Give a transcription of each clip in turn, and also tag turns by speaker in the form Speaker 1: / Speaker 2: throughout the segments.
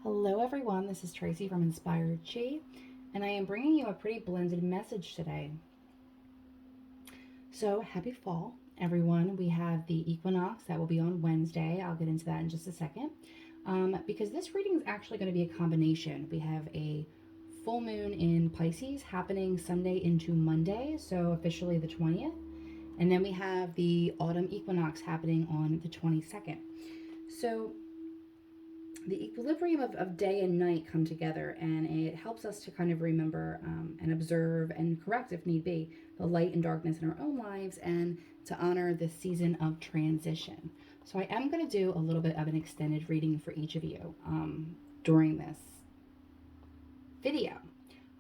Speaker 1: Hello everyone, this is Tracy from Inspired Chi, and I am bringing you a pretty blended message today. So happy fall, everyone. We have the equinox that will be on Wednesday. I'll get into that in just a second. Because this reading is actually going to be a combination. We have a full moon in Pisces happening Sunday into Monday, so officially the 20th. And then we have the autumn equinox happening on the 22nd. So the equilibrium of day and night come together, and it helps us to kind of remember and observe and correct, if need be, the light and darkness in our own lives, and to honor this season of transition. So I am going to do a little bit of an extended reading for each of you during this video.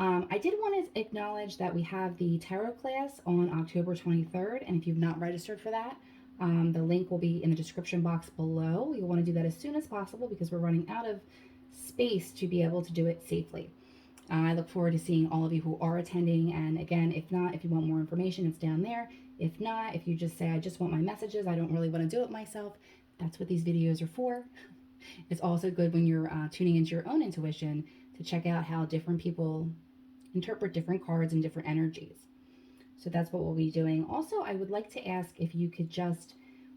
Speaker 1: I did want to acknowledge that we have the tarot class on October 23rd, and if you've not registered for that, the link will be in the description box below. You'll want to do that as soon as possible because we're running out of space to be able to do it safely. I look forward to seeing all of you who are attending, and again, if not, if you want more information, it's down there. If not, if you just say, I just want my messages, I don't really want to do it myself, that's what these videos are for. It's also good when you're tuning into your own intuition to check out how different people interpret different cards and different energies. So that's what we'll be doing. Also, I would like to ask if you could just,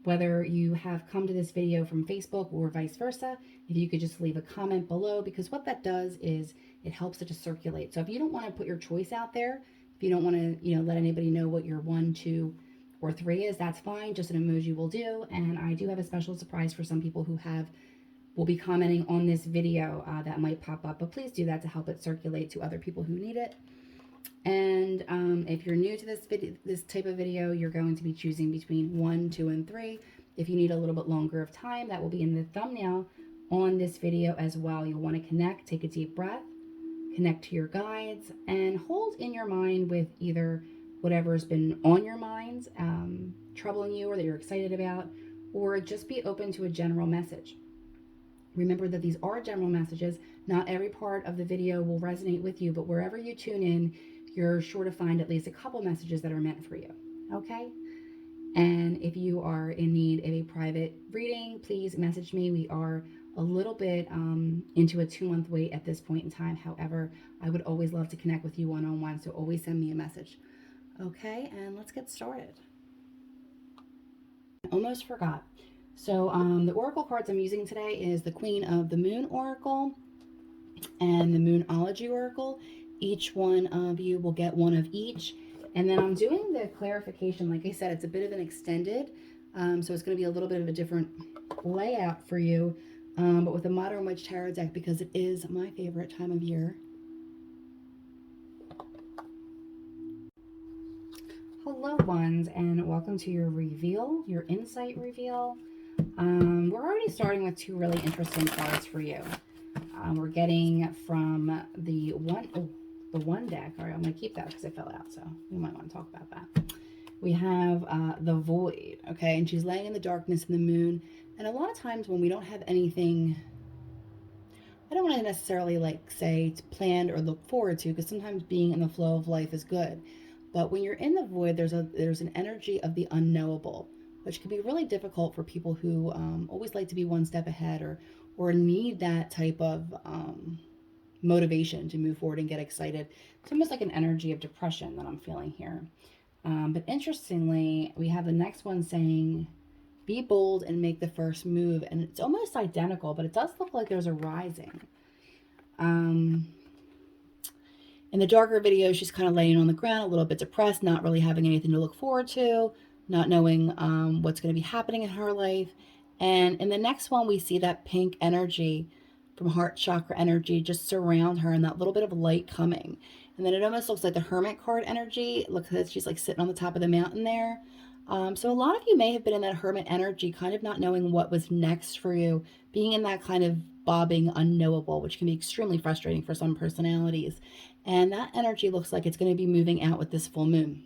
Speaker 1: whether you have come to this video from Facebook or vice versa, if you could just leave a comment below, because what that does is it helps it to circulate. So if you don't want to put your choice out there, if you don't want to, let anybody know what your 1, 2, or 3 is, that's fine. Just an emoji will do. And I do have a special surprise for some people who will be commenting on this video that might pop up. But please do that to help it circulate to other people who need it. And if you're new to this type of video, you're going to be choosing between 1, 2, and 3. If you need a little bit longer of time, that will be in the thumbnail on this video as well. You'll want to connect, take a deep breath, connect to your guides, and hold in your mind with either whatever's been on your minds, troubling you, or that you're excited about, or just be open to a general message. Remember that these are general messages. Not every part of the video will resonate with you, but wherever you tune in, you're sure to find at least a couple messages that are meant for you, okay? And if you are in need of a private reading, please message me. We are a little bit into a 2-month wait at this point in time. However, I would always love to connect with you one-on-one, so always send me a message. Okay, and let's get started. I almost forgot. So the oracle cards I'm using today is the Queen of the Moon Oracle and the Moonology Oracle. Each one of you will get one of each. And then I'm doing the clarification. Like I said, it's a bit of an extended, so it's going to be a little bit of a different layout for you, but with the Modern Witch Tarot deck, because it is my favorite time of year. Hello, ones, and welcome to your reveal, your insight reveal. We're already starting with 2 really interesting cards for you. We're getting from the one deck. All right, I'm going to keep that because it fell out, so we might want to talk about that. We have the Void, okay, and she's laying in the darkness in the moon. And a lot of times when we don't have anything, I don't want to necessarily say planned or look forward to, because sometimes being in the flow of life is good. But when you're in the void, there's an energy of the unknowable, which can be really difficult for people who always like to be one step ahead, or need that type of motivation to move forward and get excited. It's almost like an energy of depression that I'm feeling here. But interestingly, we have the next one saying, be bold and make the first move. And it's almost identical, but it does look like there's a rising. In the darker video, she's kind of laying on the ground, a little bit depressed, not really having anything to look forward to, not knowing what's going to be happening in her life. And in the next one, we see that pink energy from heart chakra energy just surround her, and that little bit of light coming. And then it almost looks like the Hermit card energy. Look, she's like sitting on the top of the mountain there. So a lot of you may have been in that Hermit energy, kind of not knowing what was next for you, being in that kind of bobbing unknowable, which can be extremely frustrating for some personalities. And that energy looks like it's going to be moving out with this full moon.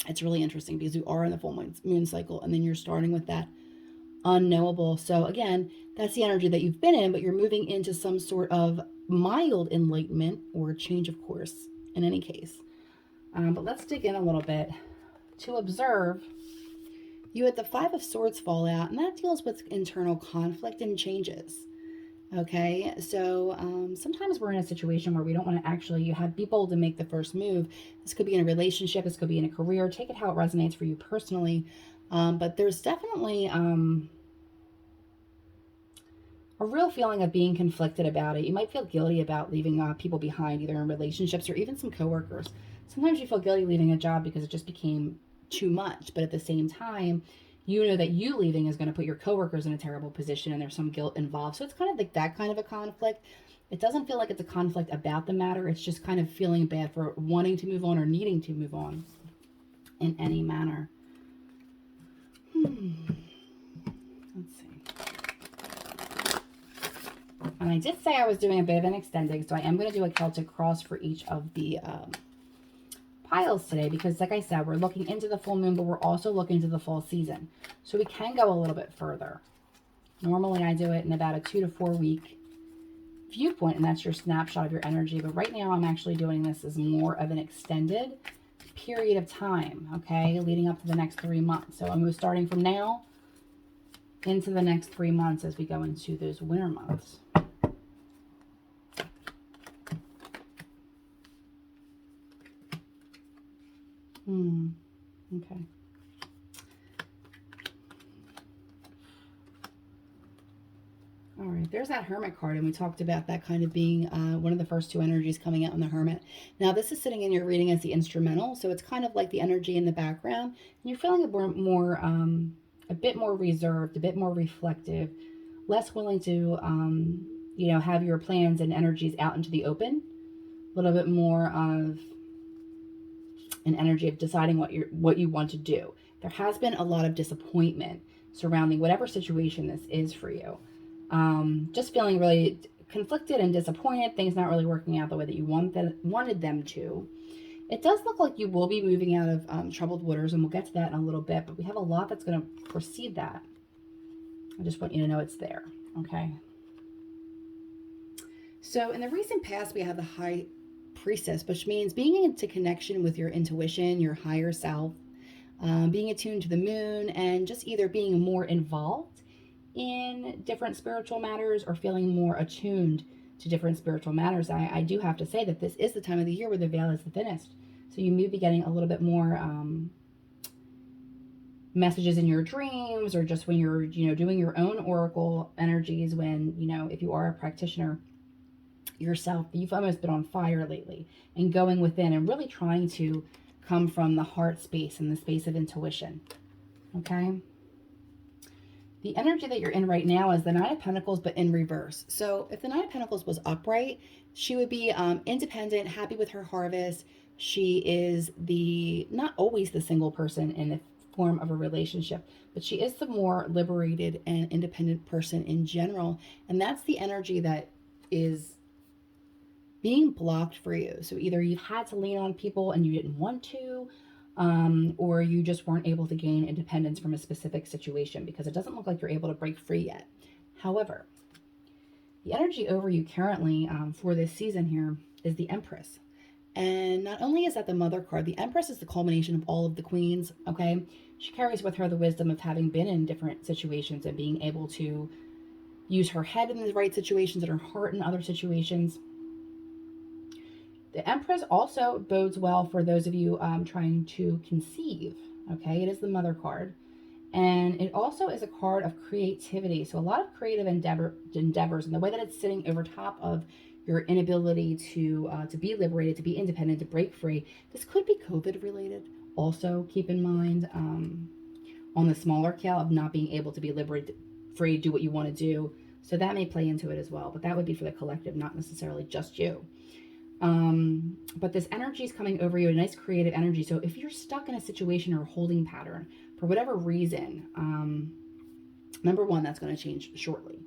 Speaker 1: It's really interesting because you are in the full moon cycle, and then you're starting with that unknowable. So again, that's the energy that you've been in, but you're moving into some sort of mild enlightenment or change of course in any case. But let's dig in a little bit to observe. You had the 5 of Swords fall out, and that deals with internal conflict and changes. Okay, so sometimes we're in a situation where we don't want to actually be bold to make the first move. This could be in a relationship, this could be in a career. Take it how it resonates for you personally. But there's definitely a real feeling of being conflicted about it. You might feel guilty about leaving people behind, either in relationships or even some coworkers. Sometimes you feel guilty leaving a job because it just became too much, but at the same time, you know that you leaving is going to put your coworkers in a terrible position and there's some guilt involved. So it's kind of like that kind of a conflict. It doesn't feel like it's a conflict about the matter. It's just kind of feeling bad for wanting to move on or needing to move on in any manner. Let's see. And I did say I was doing a bit of an extending, so I am going to do a Celtic cross for each of the piles today because, like I said, we're looking into the full moon, but we're also looking into the fall season. So we can go a little bit further. Normally I do it in about a 2 to 4 week viewpoint, and that's your snapshot of your energy. But right now I'm actually doing this as more of an extended period of time, okay, leading up to the next 3 months. So I'm starting from now into the next 3 months as we go into those winter months. Okay. All right, there's that Hermit card, and we talked about that kind of being one of the first two energies coming out in the Hermit. Now, this is sitting in your reading as the instrumental, so it's kind of like the energy in the background, and you're feeling a bit more reserved, a bit more reflective, less willing to, have your plans and energies out into the open. A little bit more of an energy of deciding what you want to do. There has been a lot of disappointment surrounding whatever situation this is for you. Just feeling really conflicted and disappointed, things not really working out the way that you wanted them to. It does look like you will be moving out of troubled waters, and we'll get to that in a little bit, but we have a lot that's going to precede that. I just want you to know it's there, okay? So in the recent past, we have the High Priestess, which means being into connection with your intuition, your higher self, being attuned to the moon, and just either being more involved in different spiritual matters or feeling more attuned to different spiritual matters. I do have to say that this is the time of the year where the veil is the thinnest. So you may be getting a little bit more messages in your dreams, or just when you're, doing your own oracle energies, when, if you are a practitioner yourself, you've almost been on fire lately and going within and really trying to come from the heart space and the space of intuition. Okay? The energy that you're in right now is the Nine of Pentacles, but in reverse. So if the Nine of Pentacles was upright, she would be independent, happy with her harvest. She is not always the single person in the form of a relationship, but she is the more liberated and independent person in general. And that's the energy that is being blocked for you. So either you've had to lean on people and you didn't want to, or you just weren't able to gain independence from a specific situation, because it doesn't look like you're able to break free yet. However, the energy over you currently for this season here is the Empress. And not only is that the mother card, the Empress is the culmination of all of the queens, okay? She carries with her the wisdom of having been in different situations and being able to use her head in the right situations and her heart in other situations. The Empress also bodes well for those of you trying to conceive. Okay, it is the mother card. And it also is a card of creativity. So a lot of creative endeavors, and the way that it's sitting over top of your inability to be liberated, to be independent, to break free. This could be COVID related. Also, keep in mind on the smaller scale of not being able to be liberated, free, do what you want to do. So that may play into it as well. But that would be for the collective, not necessarily just you. But this energy is coming over you, a nice creative energy. So if you're stuck in a situation or a holding pattern for whatever reason, number one, that's going to change shortly.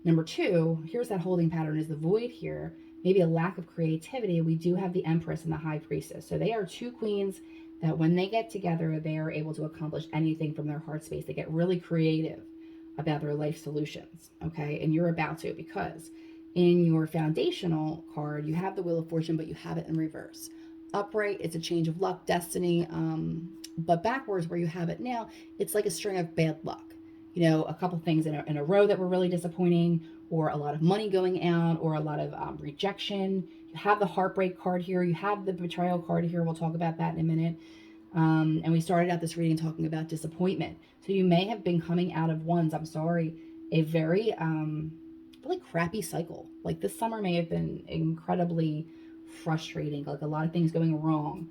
Speaker 1: Number two, here's that holding pattern is the void here. Maybe a lack of creativity. We do have the Empress and the High Priestess. So they are two queens that when they get together, they are able to accomplish anything from their heart space. They get really creative about their life solutions. Okay. And you're about to, because in your foundational card, you have the Wheel of Fortune, but you have it in reverse. Upright, it's a change of luck, destiny. But backwards, where you have it now, it's like a string of bad luck. You know, a couple things in a row that were really disappointing, or a lot of money going out, or a lot of rejection. You have the heartbreak card here. You have the betrayal card here. We'll talk about that in a minute. And we started out this reading talking about disappointment. So you may have been coming out of I'm sorry, a very really crappy cycle. Like this summer may have been incredibly frustrating, like a lot of things going wrong.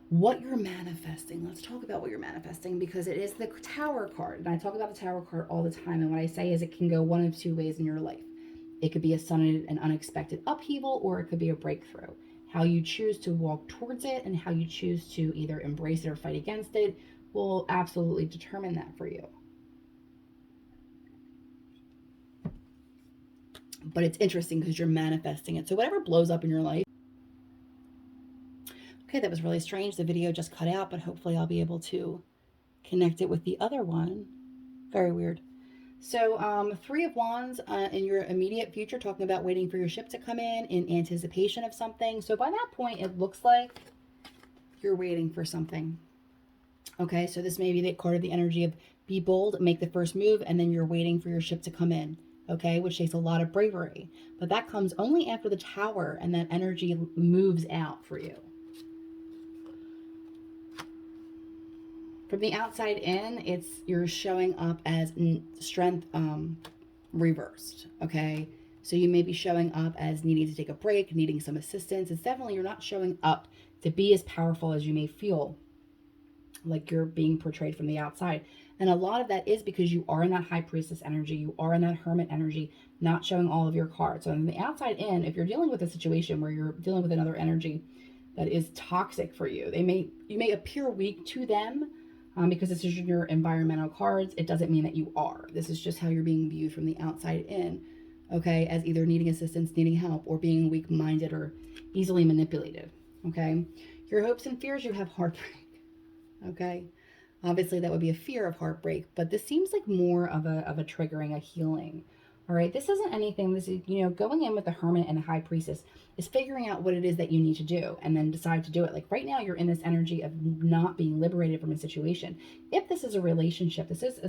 Speaker 1: What you're manifesting. Let's talk about what you're manifesting, because it is the Tower card. And I talk about the Tower card all the time. And what I say is it can go one of two ways in your life. It could be a sudden and unexpected upheaval, or it could be a breakthrough. How you choose to walk towards it and how you choose to either embrace it or fight against it will absolutely determine that for you. But it's interesting because you're manifesting it. So whatever blows up in your life. Okay, that was really strange. The video just cut out, but hopefully I'll be able to connect it with the other one. Very weird. So, Three of Wands in your immediate future, talking about waiting for your ship to come in anticipation of something. So by that point, it looks like you're waiting for something. Okay, so this may be the card of the energy of be bold, make the first move, and then you're waiting for your ship to come in. Okay, which takes a lot of bravery. But that comes only after the Tower and that energy moves out for you. From the outside in, you're showing up as strength reversed, okay? So you may be showing up as needing to take a break, needing some assistance. It's definitely, you're not showing up to be as powerful as you may feel like you're being portrayed from the outside. And a lot of that is because you are in that High Priestess energy, you are in that Hermit energy, not showing all of your cards. So on the outside in, if you're dealing with a situation where you're dealing with another energy that is toxic for you, you may appear weak to them, because this is your environmental cards. It doesn't mean that you are. This is just how you're being viewed from the outside in, okay, as either needing assistance, needing help, or being weak-minded or easily manipulated, okay? Your hopes and fears, you have heartbreak, okay? Obviously, that would be a fear of heartbreak, but this seems like more of a triggering, a healing. All right, this isn't anything. This is, going in with the Hermit and the High Priestess is figuring out what it is that you need to do and then decide to do it. Like right now, you're in this energy of not being liberated from a situation. If this is a relationship, this is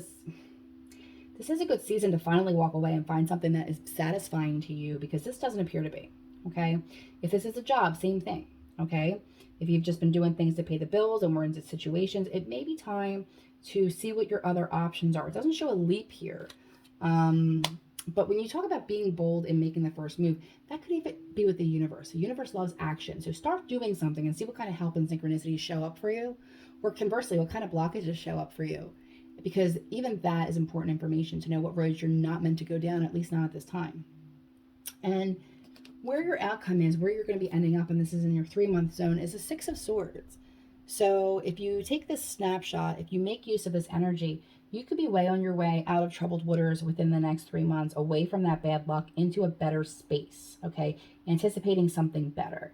Speaker 1: a good season to finally walk away and find something that is satisfying to you, because this doesn't appear to be, okay? If this is a job, same thing, okay? If you've just been doing things to pay the bills and we're into situations, it may be time to see what your other options are. It doesn't show a leap here. But when you talk about being bold and making the first move, that could even be with the universe. The universe loves action. So start doing something and see what kind of help and synchronicities show up for you. Or conversely, what kind of blockages show up for you. Because even that is important information to know what roads you're not meant to go down, at least not at this time. And where your outcome is, where you're going to be ending up, and this is in your 3-month zone, is a 6 of Swords. So if you take this snapshot, if you make use of this energy, you could be way on your way out of troubled waters within the next 3 months, away from that bad luck into a better space, okay? Anticipating something better.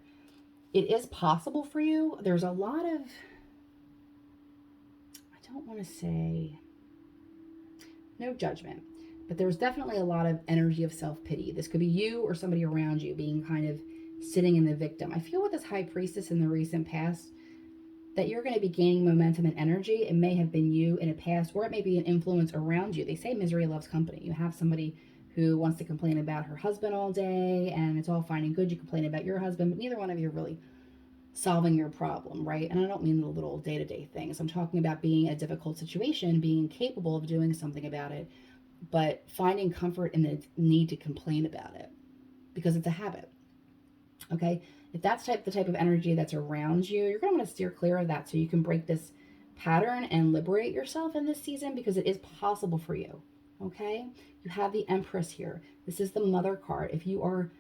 Speaker 1: It is possible for you. There's a lot of, I don't want to say, no judgment, but there's definitely a lot of energy of self-pity. This could be you or somebody around you being kind of sitting in the victim. I feel with this High Priestess in the recent past, that you're going to be gaining momentum and energy. It may have been you in a past, or it may be an influence around you. They say misery loves company. You have somebody who wants to complain about her husband all day, and it's all fine and good. You complain about your husband, but neither one of you are really solving your problem, right? And I don't mean the little day-to-day things. I'm talking about being in a difficult situation, being capable of doing something about it, but finding comfort in the need to complain about it because it's a habit, okay? If that's the type of energy that's around you, you're going to want to steer clear of that so you can break this pattern and liberate yourself in this season, because it is possible for you, okay? You have the Empress here. This is the Mother card. If you are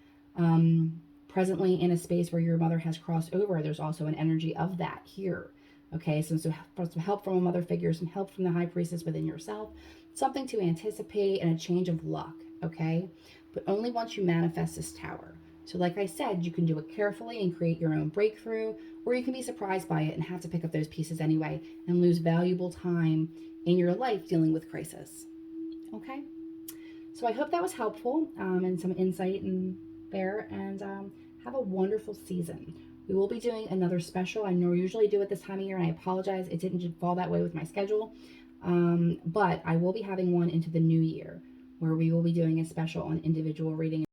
Speaker 1: presently in a space where your mother has crossed over, there's also an energy of that here, okay? So some help from a mother figure, some help from the High Priestess within yourself, something to anticipate, and a change of luck, okay? But only once you manifest this Tower. So like I said, you can do it carefully and create your own breakthrough, or you can be surprised by it and have to pick up those pieces anyway and lose valuable time in your life dealing with crisis. Okay? So I hope that was helpful and some insight in there, and have a wonderful season. We will be doing another special. I usually do it this time of year, and I apologize. It didn't fall that way with my schedule, but I will be having one into the new year. where we will be doing a special on individual reading